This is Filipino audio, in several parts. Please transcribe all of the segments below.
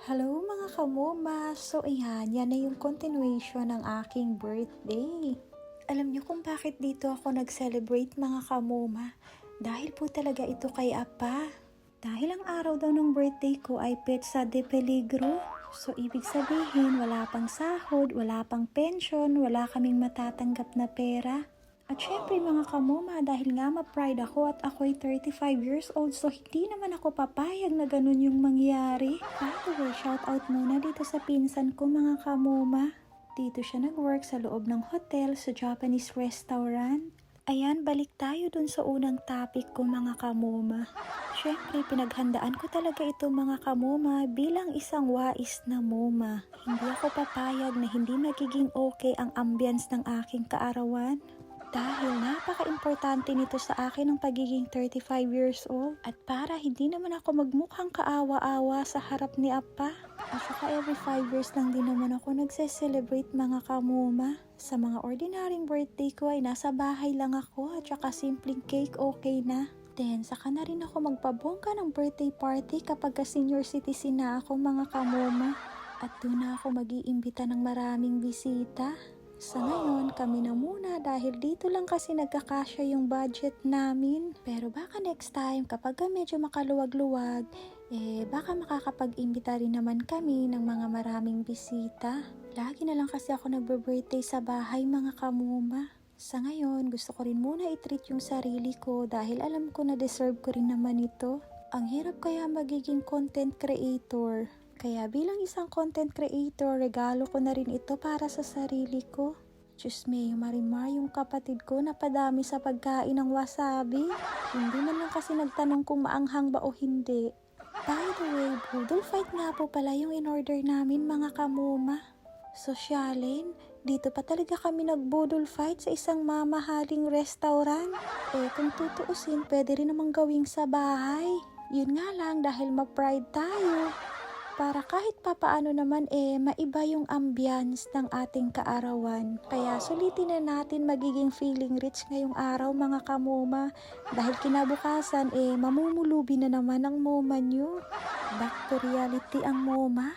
Hello mga kamoma! So ayan, yan na yung continuation ng aking birthday. Alam niyo kung bakit dito ako nag-celebrate mga kamoma? Dahil po talaga ito kay Apa. Dahil ang araw daw ng birthday ko ay Petsa de Peligro. So ibig sabihin wala pang sahod, wala pang pension, wala kaming matatanggap na pera. At syempre mga kamoma, dahil nga ma-pride ako at ako'y 35 years old, so hindi naman ako papayag na ganun yung mangyari. By the way, shout out muna dito sa pinsan ko mga kamoma. Dito siya nag-work sa loob ng hotel sa Japanese restaurant. Ayan, balik tayo dun sa unang topic ko mga kamoma. Syempre, pinaghandaan ko talaga ito mga kamoma bilang isang wais na moma. Hindi ako papayag na hindi magiging okay ang ambience ng aking kaarawan. Dahil napaka-importante nito sa akin ng pagiging 35 years old. At para hindi naman ako magmukhang kaawa-awa sa harap ni Apa. At saka every 5 years lang din naman ako nagse-celebrate mga kamuma. Sa mga ordinaryong birthday ko ay nasa bahay lang ako at saka simpleng cake okay na. Then saka na rin ako magpabongga ng birthday party kapag senior citizen na ako mga kamuma. At doon na ako mag-iimbita ng maraming bisita. Sa ngayon, kami na muna dahil dito lang kasi nagkakasya yung budget namin. Pero baka next time, kapag medyo makaluwag-luwag, baka makakapag-imbita rin naman kami ng mga maraming bisita. Lagi na lang kasi ako nagbe-birthday sa bahay mga kamuma. Sa ngayon, gusto ko rin muna i-treat yung sarili ko dahil alam ko na deserve ko rin naman ito. Ang hirap kaya magiging content creator. Kaya bilang isang content creator, regalo ko na rin ito para sa sarili ko. Diyos me, Marimar, yung kapatid ko napadami sa pagkain ng wasabi. Hindi man lang kasi nagtanong kung maanghang ba o hindi. By the way, budol fight nga po pala yung in-order namin mga kamuma. Sosyalin, dito pa talaga kami nagbudol fight sa isang mamahaling restaurant. Kung tutuusin, pwede rin namang gawing sa bahay. Yun nga lang dahil ma-pride tayo. Para kahit papaano naman maiba yung ambience ng ating kaarawan. Kaya sulitin na natin magiging feeling rich ngayong araw mga kamoma. Dahil kinabukasan mamumulubi na naman ang moma nyo. Back to reality ang moma.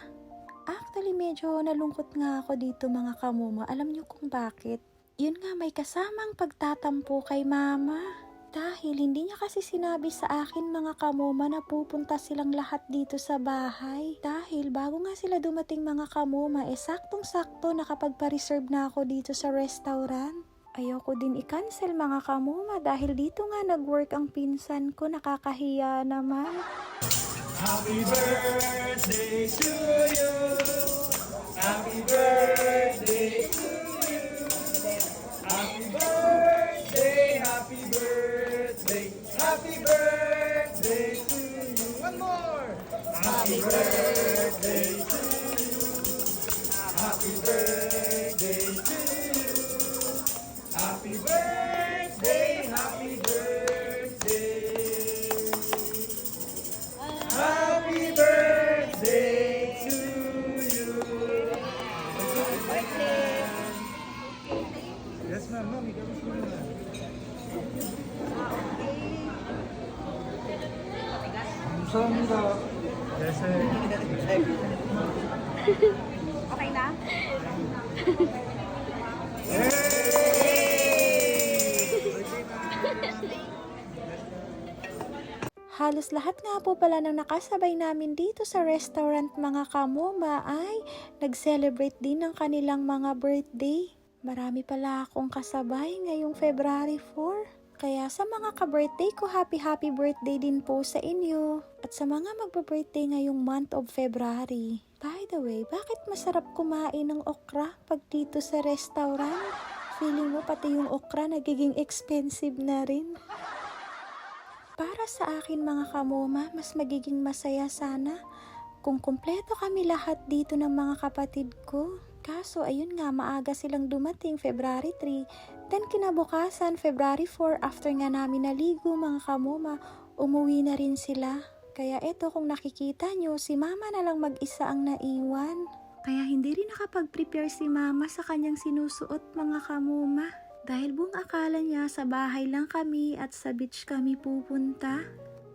Actually medyo nalungkot nga ako dito mga kamoma. Alam nyo kung bakit? Yun nga may kasamang pagtatampo kay mama. Dahil hindi niya kasi sinabi sa akin mga kamoma na pupunta silang lahat dito sa bahay. Dahil bago nga sila dumating mga kamoma, saktong-sakto nakapagpa-reserve na ako dito sa restaurant. Ayoko din i-cancel mga kamoma dahil dito nga nag-work ang pinsan ko, nakakahiya naman. Happy birthday to you. Happy birthday to you. Happy birthday, happy birthday, happy birthday to you. One more. Happy birthday to you. Happy birthday to you. Happy birthday, happy birthday. Happy birthday to you. Yes, ma'am. Ma'am, ikaw gusto mo na. 감사합니다. Yes, sir. Okay na? Halos lahat nga po pala ng nakasabay namin dito sa restaurant mga kamoma ay nag-celebrate din ng kanilang mga birthday. Marami pala akong kasabay ngayong February 4. Kaya sa mga ka-birthday ko, happy birthday din po sa inyo. At sa mga magbe-birthday ngayong month of February. By the way, bakit masarap kumain ng okra pag dito sa restaurant? Feeling mo pati yung okra nagiging expensive na rin. Para sa akin mga kamoma, mas magiging masaya sana kung kumpleto kami lahat dito ng mga kapatid ko. Kaso ayun nga, maaga silang dumating February 3, then kinabukasan February 4, after nga namin naligo mga kamoma, umuwi na rin sila. Kaya eto kung nakikita nyo, si mama na lang mag-isa ang naiwan. Kaya hindi rin nakapag-prepare si mama sa kanyang sinusuot mga kamoma. Dahil buong akala niya sa bahay lang kami at sa beach kami pupunta.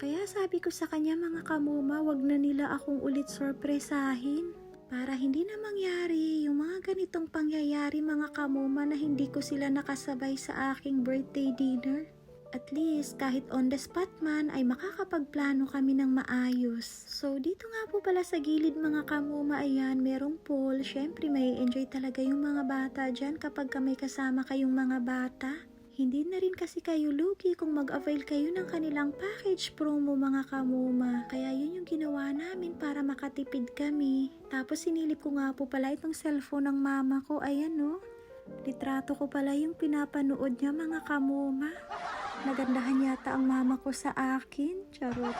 Kaya sabi ko sa kanya mga kamuma, wag na nila akong ulit sorpresahin. Para hindi na mangyari yung mga ganitong pangyayari mga kamuma na hindi ko sila nakasabay sa aking birthday dinner. At least kahit on the spot man ay makakapagplano kami ng maayos. So dito nga po pala sa gilid mga kamuma, ayan, merong pool. Syempre may enjoy talaga yung mga bata dyan kapag may kasama kayong mga bata. Hindi na rin kasi kayo lugi kung mag-avail kayo ng kanilang package promo mga kamuma. Kaya yun yung ginawa namin para makatipid kami. Tapos sinilip ko nga po pala itong cellphone ng mama ko. Ayan no, litrato ko pala yung pinapanood niya mga kamuma. Nagandahan yata ang mama ko sa akin. Charot.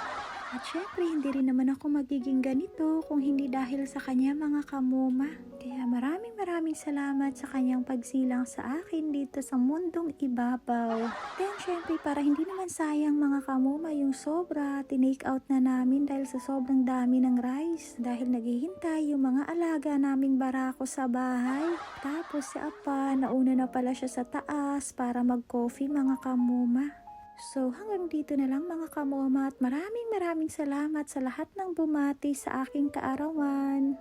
At syempre, hindi rin naman ako magiging ganito kung hindi dahil sa kanya mga kamuma. Kaya maraming salamat sa kanyang pagsilang sa akin dito sa mundong ibabaw. Then syempre, para hindi naman sayang mga kamuma yung sobra, tinake out na namin dahil sa sobrang dami ng rice. Dahil naghihintay yung mga alaga naming barako sa bahay. Tapos si Apa, nauna na pala siya sa taas para mag-coffee mga kamuma. So hanggang dito na lang mga kamuma at maraming salamat sa lahat ng bumati sa aking kaarawan.